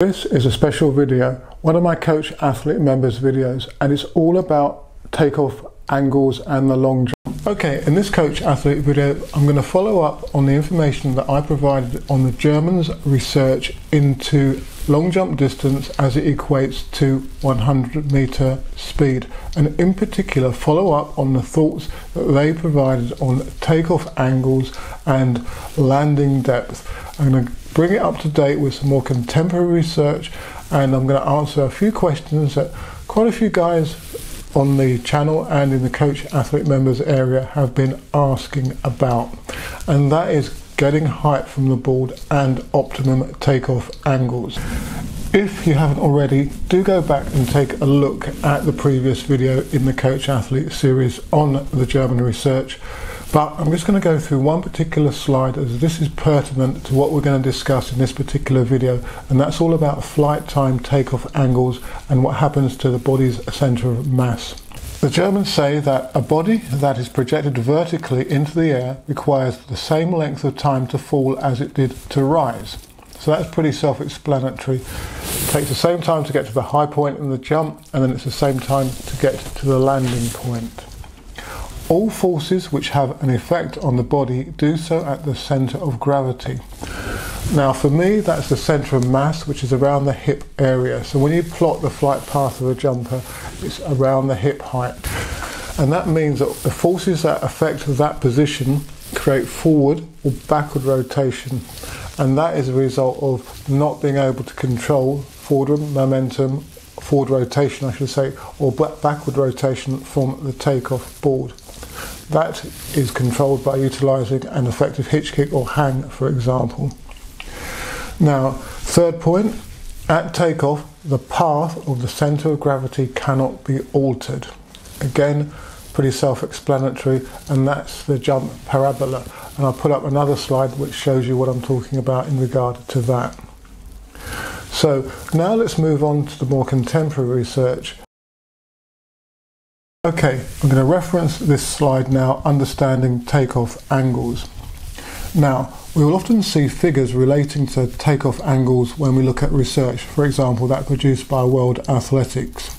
This is a special video, one of my coach athlete members videos, and it's all about takeoff angles and the long jump. Okay, in this coach athlete video I'm going to follow up on the information that I provided on the Germans' research into long jump distance as it equates to 100-meter speed, and in particular follow up on the thoughts that they provided on takeoff angles and landing depth. I'm going to bring it up to date with some more contemporary research, and I'm going to answer a few questions that quite a few guys on the channel and in the coach athlete members area have been asking about, and that is getting height from the board and optimum takeoff angles. If you haven't already, do go back and take a look at the previous video in the coach athlete series on the German research. But I'm just going to go through one particular slide, as this is pertinent to what we're going to discuss in this particular video, and that's all about flight time takeoff angles and what happens to the body's centre of mass. The Germans say that a body that is projected vertically into the air requires the same length of time to fall as it did to rise. So that's pretty self-explanatory. It takes the same time to get to the high point in the jump, and then it's the same time to get to the landing point. All forces which have an effect on the body do so at the centre of gravity. Now for me, that's the centre of mass, which is around the hip area. So when you plot the flight path of a jumper, it's around the hip height. And that means that the forces that affect that position create forward or backward rotation. And that is a result of not being able to control forward momentum, forward rotation I should say, or backward rotation from the takeoff board. That is controlled by utilising an effective hitch kick or hang, for example. Now, third point, at takeoff, the path of the centre of gravity cannot be altered. Again, pretty self-explanatory, and that's the jump parabola. And I'll put up another slide which shows you what I'm talking about in regard to that. So now let's move on to the more contemporary research. Okay, I'm going to reference this slide now, understanding takeoff angles. Now, we will often see figures relating to takeoff angles when we look at research, for example, that produced by World Athletics.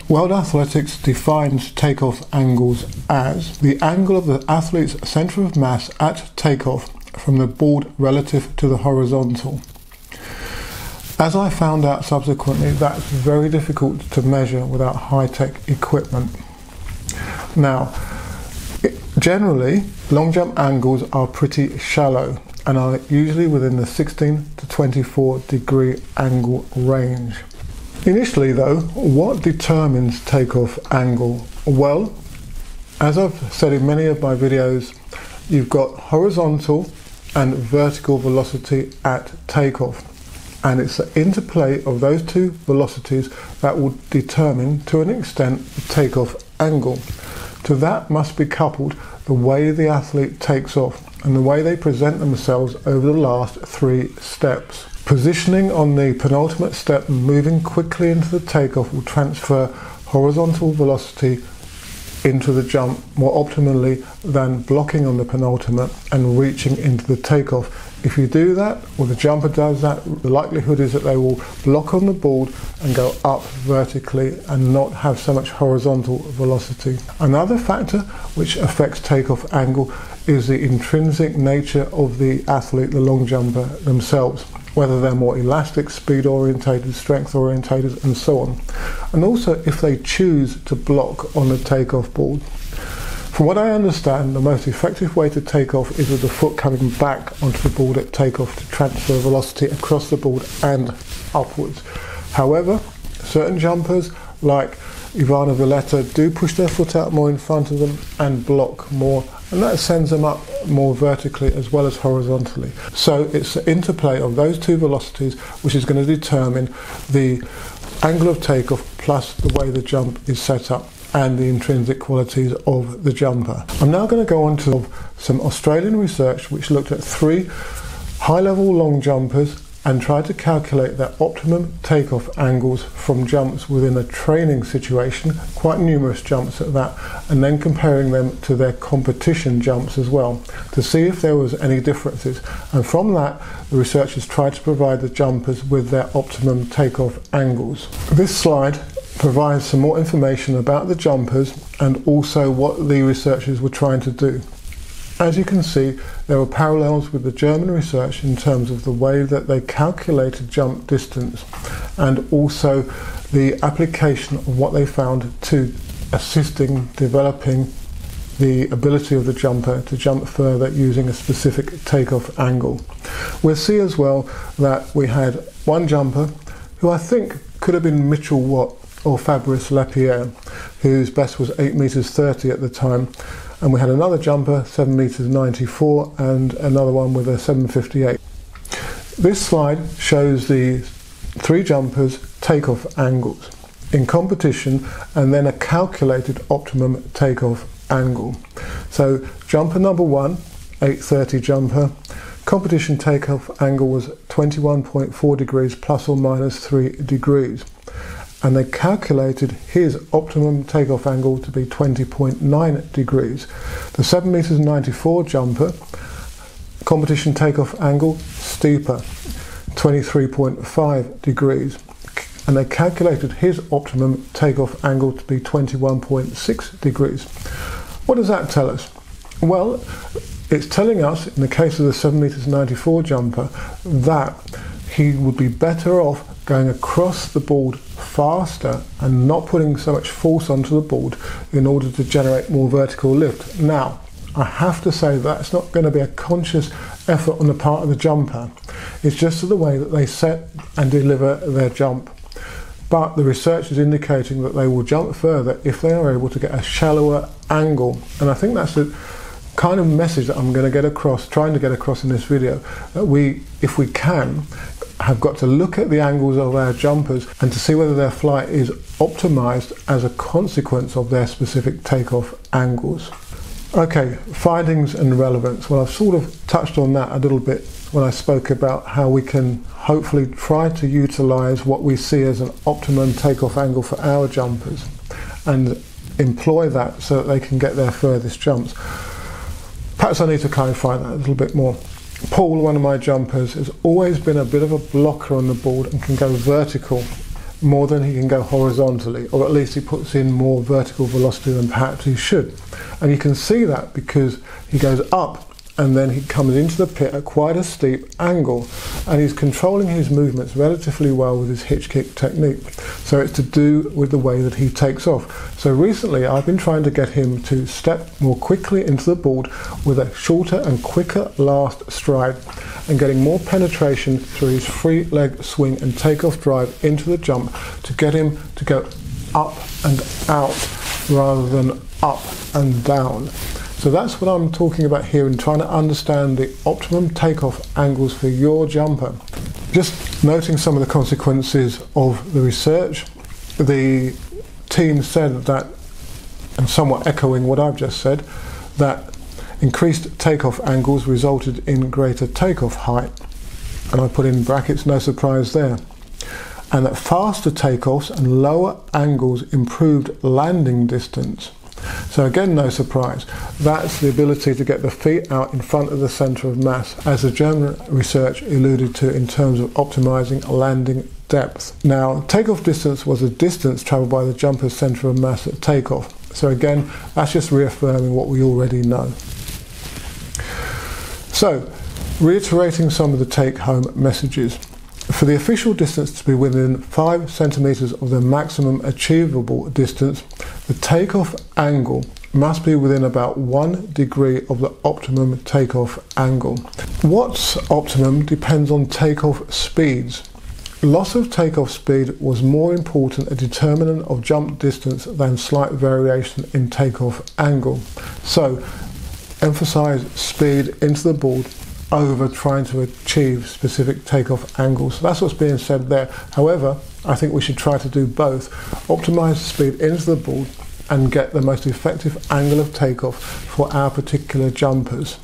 World Athletics defines takeoff angles as the angle of the athlete's centre of mass at takeoff from the board relative to the horizontal. As I found out subsequently, that's very difficult to measure without high-tech equipment. Now, generally, long jump angles are pretty shallow and are usually within the 16 to 24 degree angle range. Initially though, what determines takeoff angle? Well, as I've said in many of my videos, you've got horizontal and vertical velocity at takeoff. And it's the interplay of those two velocities that will determine, to an extent, the takeoff angle. To that must be coupled the way the athlete takes off and the way they present themselves over the last three steps. Positioning on the penultimate step and moving quickly into the takeoff will transfer horizontal velocity into the jump more optimally than blocking on the penultimate and reaching into the takeoff. If you do that, or the jumper does that, the likelihood is that they will block on the board and go up vertically and not have so much horizontal velocity. Another factor which affects takeoff angle is the intrinsic nature of the athlete, the long jumper themselves, whether they're more elastic, speed orientated, strength orientated, and so on. And also if they choose to block on the takeoff board. From what I understand, the most effective way to take off is with the foot coming back onto the board at takeoff to transfer velocity across the board and upwards. However, certain jumpers like Ivana Villetta do push their foot out more in front of them and block more, and that sends them up more vertically as well as horizontally. So it's the interplay of those two velocities which is going to determine the angle of takeoff plus the way the jump is set up and the intrinsic qualities of the jumper. I'm now going to go on to some Australian research which looked at three high-level long jumpers and tried to calculate their optimum takeoff angles from jumps within a training situation, quite numerous jumps at that, and then comparing them to their competition jumps as well, to see if there was any differences. And from that, the researchers tried to provide the jumpers with their optimum takeoff angles. This slide provides some more information about the jumpers and also what the researchers were trying to do. As you can see, there were parallels with the German research in terms of the way that they calculated jump distance and also the application of what they found to assisting developing the ability of the jumper to jump further using a specific takeoff angle. We'll see as well that we had one jumper who I think could have been Mitchell Watt or Fabrice Lapierre, whose best was 8 meters 30 at the time. And we had another jumper, 7 meters 94, and another one with a 758. This slide shows the three jumpers' takeoff angles in competition and then a calculated optimum takeoff angle. So jumper number 1, 830 jumper, competition takeoff angle was 21.4 degrees plus or minus 3 degrees. And they calculated his optimum takeoff angle to be 20.9 degrees. The 7 meters 94 jumper, competition takeoff angle steeper, 23.5 degrees. And they calculated his optimum takeoff angle to be 21.6 degrees. What does that tell us? Well, it's telling us, in the case of the 7 meters 94 jumper, that he would be better off going across the board faster and not putting so much force onto the board in order to generate more vertical lift. Now, I have to say that's not going to be a conscious effort on the part of the jumper. It's just the way that they set and deliver their jump. But the research is indicating that they will jump further if they are able to get a shallower angle. And I think that's the kind of message that I'm going to get across, trying to get across in this video, that we, if we can, have got to look at the angles of our jumpers and to see whether their flight is optimized as a consequence of their specific takeoff angles. Okay, findings and relevance. Well, I've sort of touched on that a little bit when I spoke about how we can hopefully try to utilize what we see as an optimum takeoff angle for our jumpers and employ that so that they can get their furthest jumps. Perhaps I need to clarify that a little bit more. Paul, one of my jumpers, has always been a bit of a blocker on the board and can go vertical more than he can go horizontally, or at least he puts in more vertical velocity than perhaps he should. And you can see that because he goes up and then he comes into the pit at quite a steep angle, and he's controlling his movements relatively well with his hitch kick technique. So it's to do with the way that he takes off. So recently I've been trying to get him to step more quickly into the board with a shorter and quicker last stride, and getting more penetration through his free leg swing and takeoff drive into the jump to get him to go up and out rather than up and down. So that's what I'm talking about here in trying to understand the optimum takeoff angles for your jumper. Just noting some of the consequences of the research, the team said that, and somewhat echoing what I've just said, that increased takeoff angles resulted in greater takeoff height. And I put in brackets, no surprise there. And that faster takeoffs and lower angles improved landing distance. So again, no surprise. That's the ability to get the feet out in front of the centre of mass, as the German research alluded to in terms of optimising landing depth. Now, takeoff distance was the distance travelled by the jumper's centre of mass at takeoff. So again, that's just reaffirming what we already know. So, reiterating some of the take-home messages. For the official distance to be within 5 centimetres of the maximum achievable distance, the takeoff angle must be within about 1 degree of the optimum takeoff angle. What's optimum depends on takeoff speeds. Loss of takeoff speed was more important a determinant of jump distance than slight variation in takeoff angle. So, emphasize speed into the board over trying to achieve specific takeoff angles. So that's what's being said there. However, I think we should try to do both. Optimize speed into the board and get the most effective angle of takeoff for our particular jumpers.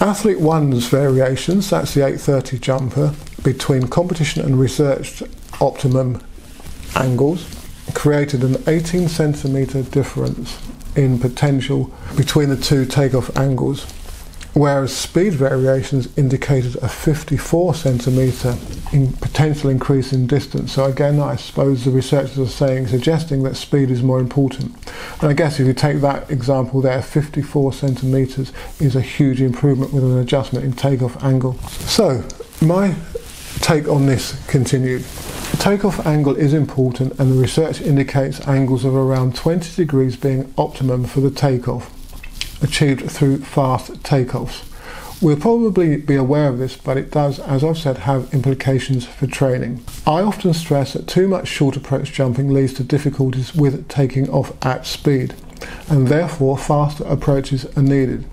Athlete 1's variations, that's the 830 jumper, between competition and researched optimum angles created an 18 centimetre difference in potential between the two takeoff angles, whereas speed variations indicated a 54 centimetre potential increase in distance. So again, I suppose the researchers are suggesting that speed is more important. And I guess if you take that example there, 54 centimetres is a huge improvement with an adjustment in takeoff angle. So my take on this continued. Takeoff angle is important, and the research indicates angles of around 20 degrees being optimum for the takeoff, achieved through fast takeoffs. We'll probably be aware of this, but it does, as I've said, have implications for training. I often stress that too much short approach jumping leads to difficulties with taking off at speed, and therefore faster approaches are needed.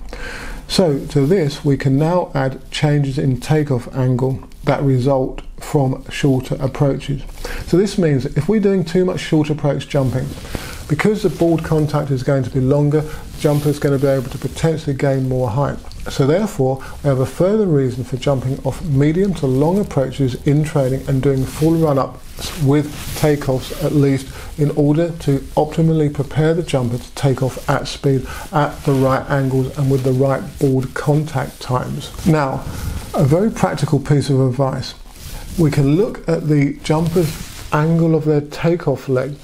So to this we can now add changes in takeoff angle that result from shorter approaches. So this means that if we're doing too much short approach jumping, because the board contact is going to be longer, the jumper is going to be able to potentially gain more height. So therefore we have a further reason for jumping off medium to long approaches in training and doing full run-ups with takeoffs at least, in order to optimally prepare the jumper to take off at speed at the right angles and with the right board contact times. Now, a very practical piece of advice. We can look at the jumper's angle of their takeoff leg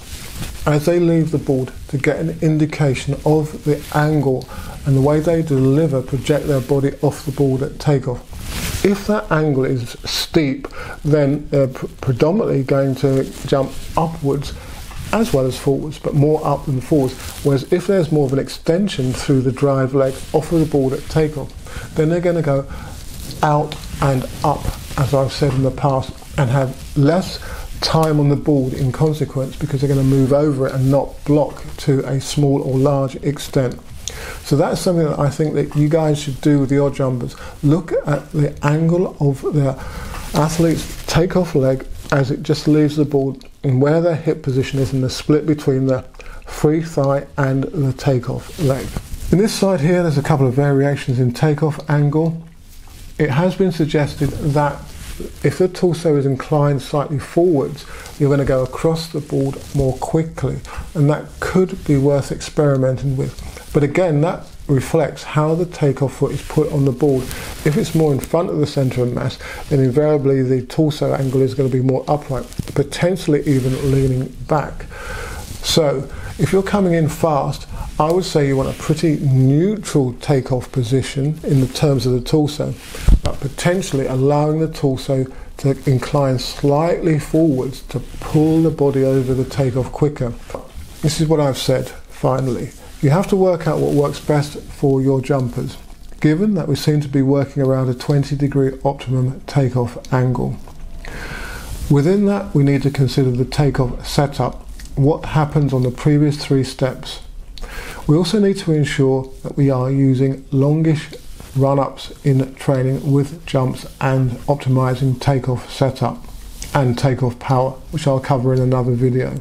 as they leave the board to get an indication of the angle and the way they project their body off the board at takeoff. If that angle is steep, then they're predominantly going to jump upwards as well as forwards, but more up than forwards. Whereas if there's more of an extension through the drive leg off of the board at takeoff, then they're going to go out and up, as I've said in the past, and have less time on the board in consequence, because they're going to move over it and not block to a small or large extent. So that's something that I think that you guys should do with your jumpers. Look at the angle of the athlete's takeoff leg as it just leaves the board, and where their hip position is in the split between the free thigh and the takeoff leg. In this side here, there's a couple of variations in takeoff angle. It has been suggested that if the torso is inclined slightly forwards, you're going to go across the board more quickly, and that could be worth experimenting with. But again, that reflects how the takeoff foot is put on the board. If it's more in front of the centre of mass, then invariably the torso angle is going to be more upright, potentially even leaning back. So if you're coming in fast, I would say you want a pretty neutral takeoff position in the terms of the torso, but potentially allowing the torso to incline slightly forwards to pull the body over the takeoff quicker. This is what I've said, finally. You have to work out what works best for your jumpers, given that we seem to be working around a 20-degree optimum takeoff angle. Within that, we need to consider the takeoff setup, what happens on the previous 3 steps. We also need to ensure that we are using longish run-ups in training with jumps and optimizing takeoff setup and takeoff power, which I'll cover in another video.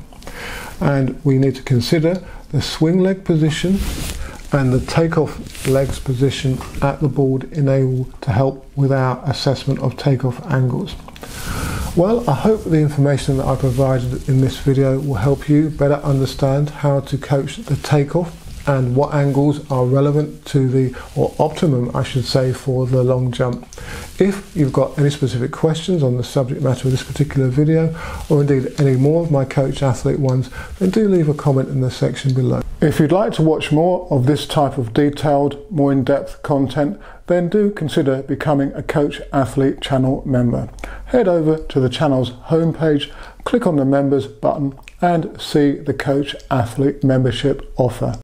And we need to consider the swing leg position and the takeoff legs position at the board in able to help with our assessment of takeoff angles. Well, I hope the information that I provided in this video will help you better understand how to coach the takeoff and what angles are relevant to the, or optimum I should say, for the long jump. If you've got any specific questions on the subject matter of this particular video, or indeed any more of my coach athlete ones, then do leave a comment in the section below. If you'd like to watch more of this type of detailed, more in-depth content, then do consider becoming a Coach Athlete channel member. Head over to the channel's homepage, click on the members button and see the Coach Athlete membership offer.